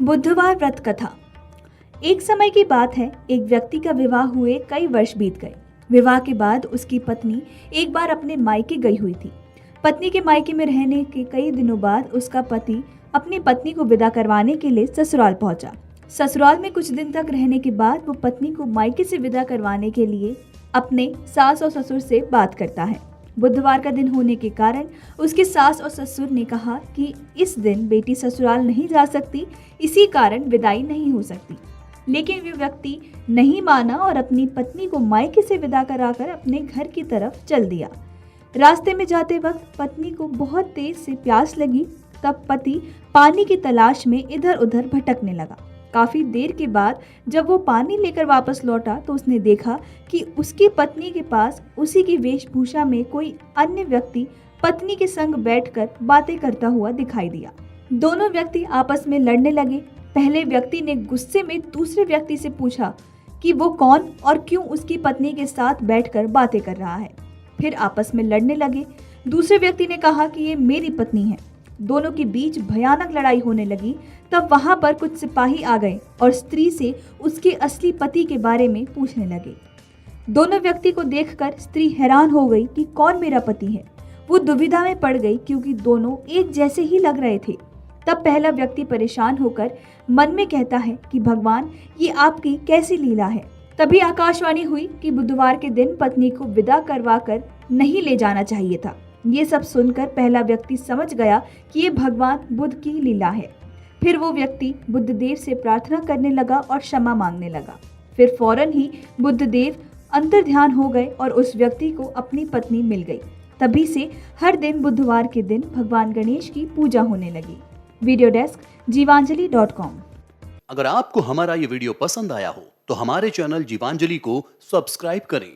बुधवार व्रत कथा। एक समय की बात है, एक व्यक्ति का विवाह हुए कई वर्ष बीत गए। विवाह के बाद उसकी पत्नी एक बार अपने मायके गई हुई थी। पत्नी के मायके में रहने के कई दिनों बाद उसका पति अपनी पत्नी को विदा करवाने के लिए ससुराल पहुंचा। ससुराल में कुछ दिन तक रहने के बाद वो पत्नी को मायके से विदा करवाने के लिए अपने सास और ससुर से बात करता है। बुधवार का दिन होने के कारण उसके सास और ससुर ने कहा कि इस दिन बेटी ससुराल नहीं जा सकती, इसी कारण विदाई नहीं हो सकती। लेकिन वे व्यक्ति नहीं माना और अपनी पत्नी को मायके से विदा कराकर अपने घर की तरफ चल दिया। रास्ते में जाते वक्त पत्नी को बहुत तेज से प्यास लगी। तब पति पानी की तलाश में इधर उधर भटकने लगा। काफी देर के बाद जब वो पानी लेकर वापस लौटा तो उसने देखा कि उसकी पत्नी के पास उसी की वेशभूषा में कोई अन्य व्यक्ति पत्नी के संग बैठकर बातें करता हुआ दिखाई दिया। दोनों व्यक्ति आपस में लड़ने लगे। पहले व्यक्ति ने गुस्से में दूसरे व्यक्ति से पूछा कि वो कौन और क्यों उसकी पत्नी के साथ बैठकर बातें कर रहा है। फिर आपस में लड़ने लगे। दूसरे व्यक्ति ने कहा कि ये मेरी पत्नी है। दोनों के बीच भयानक लड़ाई होने लगी। तब वहां पर कुछ सिपाही आ गए और स्त्री से उसके असली पति के बारे में पूछने लगे। दोनों व्यक्ति को देखकर स्त्री हैरान हो गई कि कौन मेरा पति है। वो दुविधा में पड़ गई क्योंकि दोनों एक जैसे ही लग रहे थे। तब पहला व्यक्ति परेशान होकर मन में कहता है कि भगवान, ये आपकी कैसी लीला है। तभी आकाशवाणी हुई कि बुधवार के दिन पत्नी को विदा करवा कर नहीं ले जाना चाहिए था। ये सब सुनकर पहला व्यक्ति समझ गया कि ये भगवान बुद्ध की लीला है। फिर वो व्यक्ति बुद्धदेव से प्रार्थना करने लगा और क्षमा मांगने लगा। फिर फौरन ही बुद्धदेव अंतर्ध्यान हो गए और उस व्यक्ति को अपनी पत्नी मिल गई। तभी से हर दिन बुधवार के दिन भगवान गणेश की पूजा होने लगी। वीडियो डेस्क जीवांजलि.com। अगर आपको हमारा ये वीडियो पसंद आया हो तो हमारे चैनल जीवांजलि को सब्सक्राइब करें